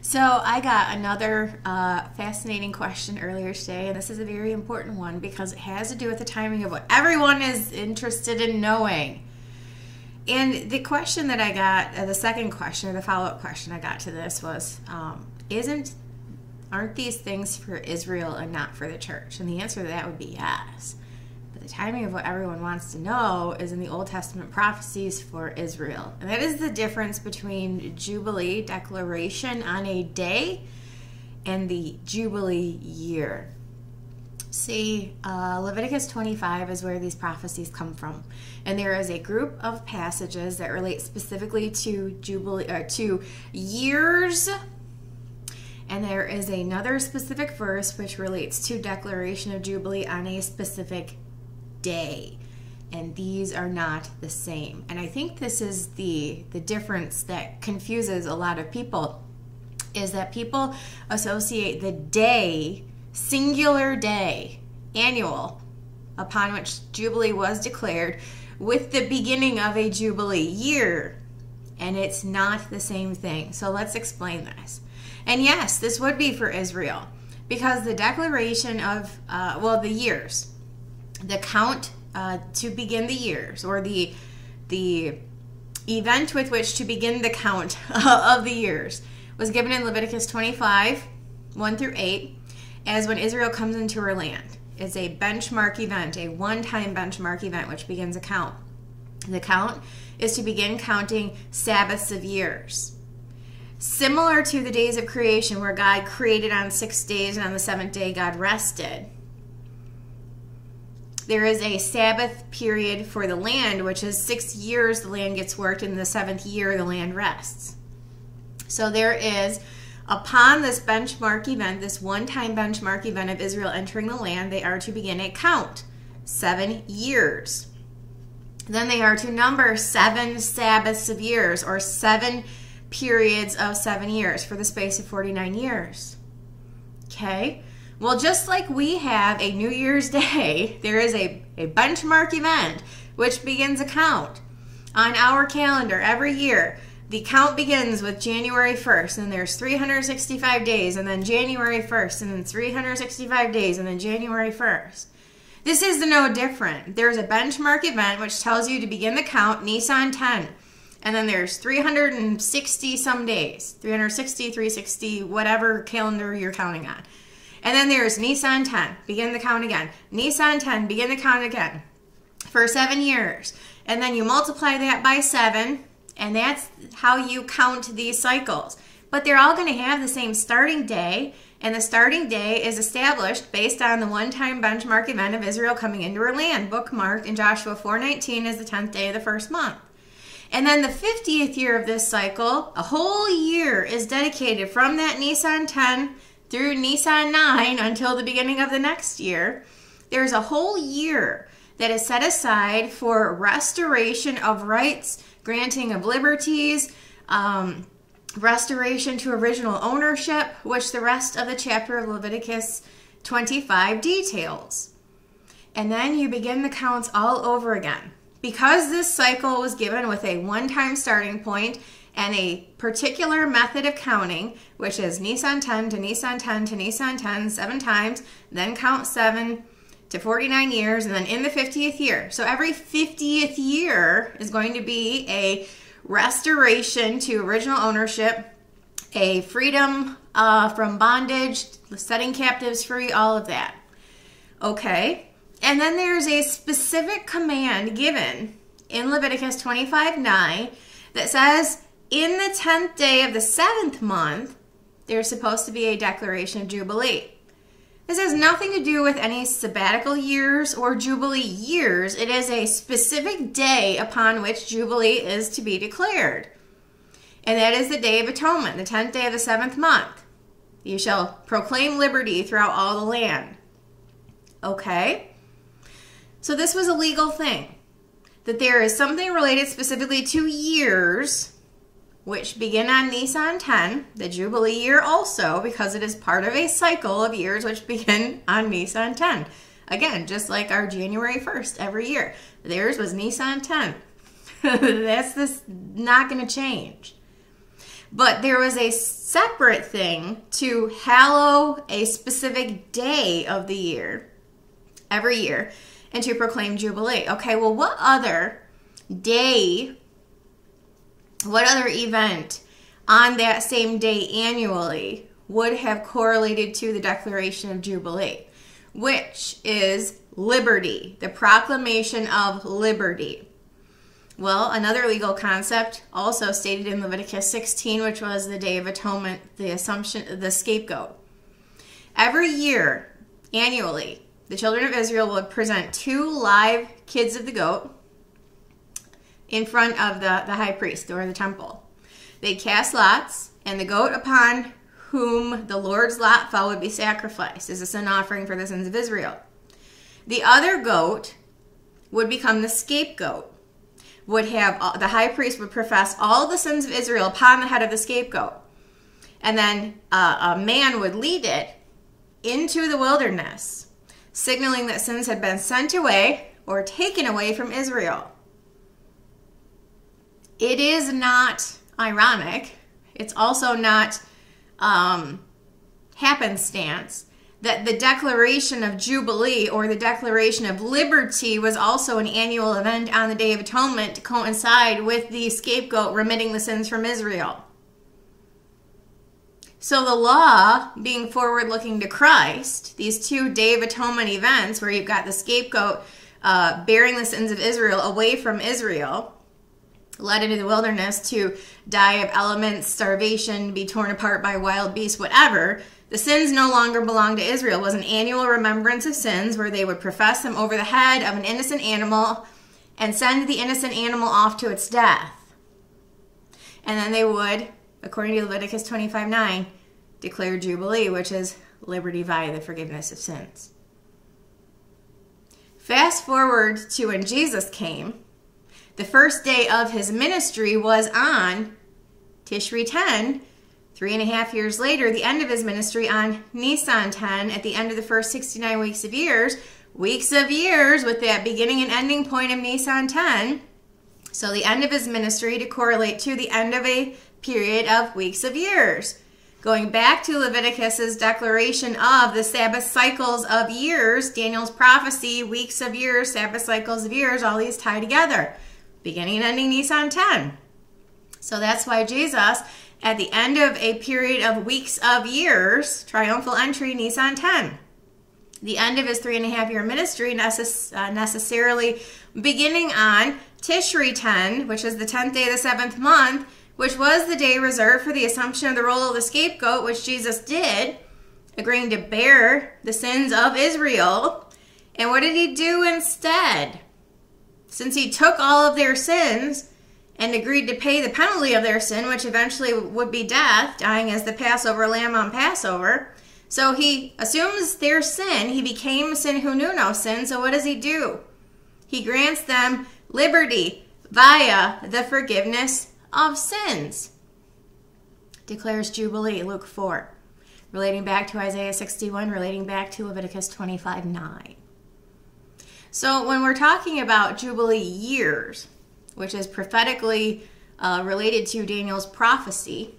So I got another fascinating question earlier today, and this is a very important one because it has to do with the timing of what everyone is interested in knowing. And the question that I got, the second question, or the follow-up question I got to this was, aren't these things for Israel and not for the church? And the answer to that would be yes. But the timing of what everyone wants to know is in the Old Testament prophecies for Israel. And that is the difference between Jubilee, declaration on a day, and the Jubilee year. See, Leviticus 25 is where these prophecies come from. And there is a group of passages that relate specifically to Jubilee, or to years. And there is another specific verse which relates to declaration of Jubilee on a specific day. And these are not the same. And I think this is the difference that confuses a lot of people, is that people associate the day, singular day, annual, upon which Jubilee was declared, with the beginning of a Jubilee year. And it's not the same thing. So let's explain this. And yes, this would be for Israel, because the declaration of, the years, the count to begin the years, or the event with which to begin the count of the years, was given in Leviticus 25, 1 through 8, as when Israel comes into her land. It's a benchmark event, a one-time benchmark event which begins a count. The count is to begin counting Sabbaths of years. Similar to the days of creation, where God created on 6 days and on the seventh day God rested. There is a Sabbath period for the land, which is 6 years the land gets worked, and in the seventh year the land rests. So there is, upon this benchmark event, this one-time benchmark event of Israel entering the land, they are to begin a count, 7 years. Then they are to number 7 Sabbaths of years, or 7 periods of 7 years, for the space of 49 years. Okay? Well, just like we have a New Year's Day, there is a benchmark event which begins a count on our calendar every year. The count begins with January 1st, and there's 365 days, and then January 1st, and then 365 days, and then January 1st. This is no different. There's a benchmark event which tells you to begin the count Nisan 10. And then there's 360 some days, 360, 360, whatever calendar you're counting on. And then there's Nisan 10, begin the count again. Nisan 10, begin the count again for 7 years. And then you multiply that by 7, and that's how you count these cycles. But they're all going to have the same starting day, and the starting day is established based on the one-time benchmark event of Israel coming into her land, bookmarked in Joshua 4:19 as the 10th day of the first month. And then the 50th year of this cycle, a whole year is dedicated from that Nisan 10 through Nisan 9 until the beginning of the next year. There's a whole year that is set aside for restoration of rights, granting of liberties, restoration to original ownership, which the rest of the chapter of Leviticus 25 details. And then you begin the counts all over again. Because this cycle was given with a one-time starting point and a particular method of counting, which is Nisan 10 to Nisan 10 to Nisan 10 7 times, then count 7 to 49 years, and then in the 50th year. So every 50th year is going to be a restoration to original ownership, a freedom from bondage, setting captives free, all of that. Okay? And then there's a specific command given in Leviticus 25:9 that says, in the 10th day of the 7th month, there's supposed to be a declaration of Jubilee. This has nothing to do with any sabbatical years or Jubilee years. It is a specific day upon which Jubilee is to be declared. And that is the Day of Atonement, the 10th day of the 7th month. You shall proclaim liberty throughout all the land. Okay? So this was a legal thing, that there is something related specifically to years, which begin on Nisan 10, the Jubilee year also, because it is part of a cycle of years which begin on Nisan 10. Again, just like our January 1st every year. Theirs was Nisan 10. That's not going to change. But there was a separate thing to hallow a specific day of the year, every year, and to proclaim Jubilee. Okay, well, what other day, what other event on that same day annually would have correlated to the declaration of Jubilee, which is liberty, the proclamation of liberty? Well, another legal concept also stated in Leviticus 16, which was the Day of Atonement, the assumption, the scapegoat. Every year, annually, the children of Israel would present 2 live kids of the goat in front of the high priest or the temple. They'd cast lots, and the goat upon whom the Lord's lot fell would be sacrificed as a sin offering for the sins of Israel. The other goat would become the scapegoat. The high priest would profess all the sins of Israel upon the head of the scapegoat. And then a man would lead it into the wilderness, signaling that sins had been sent away or taken away from Israel. It is not ironic. It's also not happenstance that the declaration of Jubilee or the declaration of liberty was also an annual event on the Day of Atonement to coincide with the scapegoat remitting the sins from Israel. So the law, being forward-looking to Christ, these 2 Day of Atonement events where you've got the scapegoat bearing the sins of Israel away from Israel, led into the wilderness to die of elements, starvation, be torn apart by wild beasts, whatever. The sins no longer belonged to Israel. It was an annual remembrance of sins where they would profess them over the head of an innocent animal and send the innocent animal off to its death. And then they would, according to Leviticus 25:9, declare Jubilee, which is liberty via the forgiveness of sins. Fast forward to when Jesus came. The first day of his ministry was on Tishri 10. 3.5 years later, the end of his ministry on Nisan 10, at the end of the first 69 weeks of years with that beginning and ending point of Nisan 10. So the end of his ministry to correlate to the end of a period of weeks of years. Going back to Leviticus's declaration of the Sabbath cycles of years, Daniel's prophecy, weeks of years, Sabbath cycles of years, all these tie together. Beginning and ending Nisan 10. So that's why Jesus, at the end of a period of weeks of years, triumphal entry, Nisan 10. The end of his 3.5-year ministry necessarily beginning on Tishri 10, which is the 10th day of the 7th month, which was the day reserved for the assumption of the role of the scapegoat, which Jesus did, agreeing to bear the sins of Israel. And what did he do instead? Since he took all of their sins and agreed to pay the penalty of their sin, which eventually would be death, dying as the Passover lamb on Passover. So he assumes their sin. He became sin who knew no sin. So what does he do? He grants them liberty via the forgiveness of sins. Declares Jubilee, Luke 4. Relating back to Isaiah 61, relating back to Leviticus 25:9. So when we're talking about Jubilee years, which is prophetically related to Daniel's prophecy,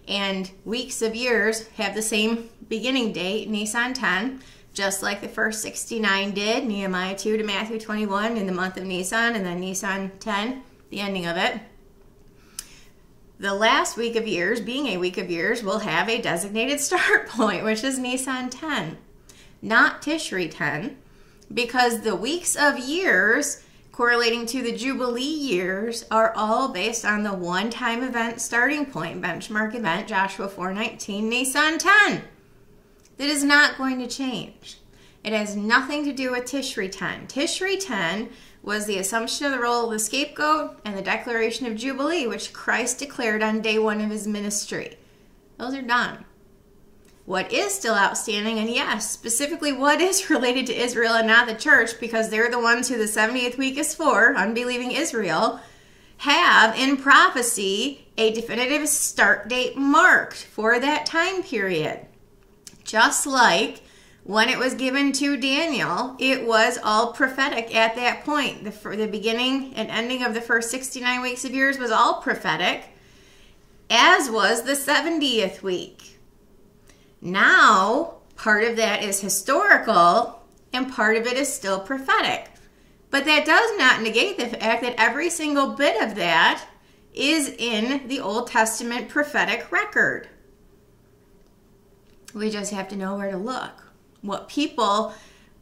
and weeks of years have the same beginning date, Nisan 10, just like the first 69 did, Nehemiah 2 to Matthew 21 in the month of Nisan, and then Nisan 10, the ending of it. The last week of years, being a week of years, will have a designated start point, which is Nisan 10, not Tishri 10, because the weeks of years correlating to the Jubilee years are all based on the one-time event starting point, benchmark event, Joshua 4:19, Nisan 10. That is not going to change. It has nothing to do with Tishri 10. Tishri 10 was the assumption of the role of the scapegoat and the declaration of Jubilee, which Christ declared on day 1 of his ministry. Those are done. What is still outstanding, and yes, specifically what is related to Israel and not the church, because they're the ones who the 70th week is for, unbelieving Israel, have in prophecy a definitive start date marked for that time period. Just like when it was given to Daniel, it was all prophetic at that point. The beginning and ending of the first 69 weeks of years was all prophetic. as was the 70th week. Now, part of that is historical and part of it is still prophetic. But that does not negate the fact that every single bit of that is in the Old Testament prophetic record. We just have to know where to look. What people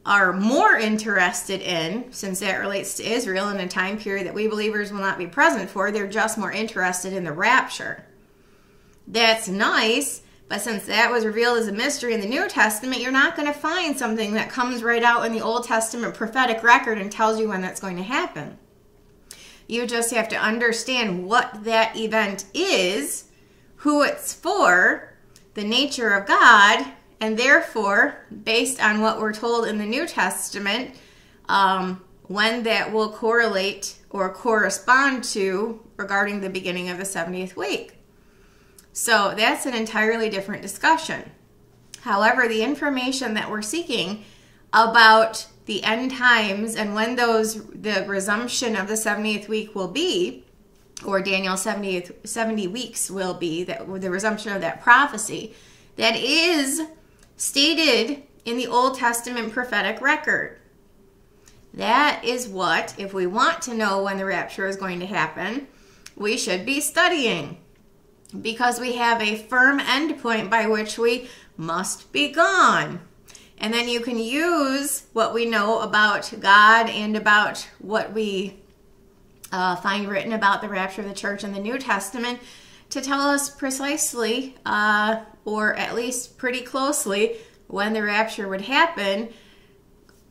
are more interested in, since that relates to Israel in a time period that we believers will not be present for, they're just more interested in the rapture. That's nice, but since that was revealed as a mystery in the New Testament, you're not going to find something that comes right out in the Old Testament prophetic record and tells you when that's going to happen. You just have to understand what that event is, who it's for, the nature of God, and therefore, based on what we're told in the New Testament, when that will correlate or correspond to regarding the beginning of the 70th week. So that's an entirely different discussion. However, the information that we're seeking about the end times and when the resumption of the 70th week will be, or Daniel's 70 weeks will be, the resumption of that prophecy, that is stated in the Old Testament prophetic record. That is what, if we want to know when the rapture is going to happen, we should be studying. Because we have a firm endpoint by which we must be gone. And then you can use what we know about God and about what we find written about the rapture of the church in the New Testament to tell us precisely, or at least pretty closely, when the rapture would happen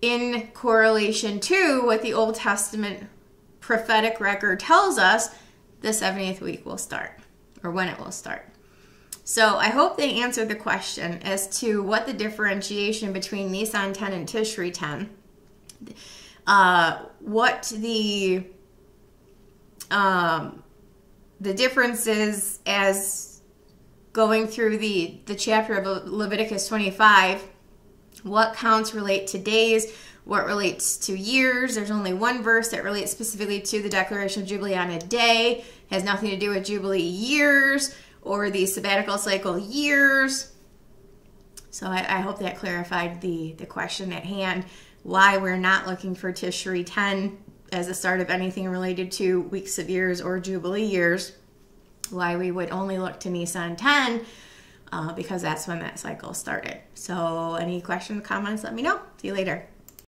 in correlation to what the Old Testament prophetic record tells us the 70th week will start, or when it will start. So I hope they answered the question as to what the differentiation between Nisan 10 and Tishri 10, what the differences as going through the chapter of Leviticus 25, what counts relate to days, what relates to years. There's only one verse that relates specifically to the declaration of Jubilee on a day, has nothing to do with Jubilee years or the sabbatical cycle years. So I hope that clarified the question at hand, why we're not looking for Tishri 10 as the start of anything related to weeks of years or Jubilee years, why we would only look to Nisan 10, because that's when that cycle started. So any questions, comments, let me know. See you later.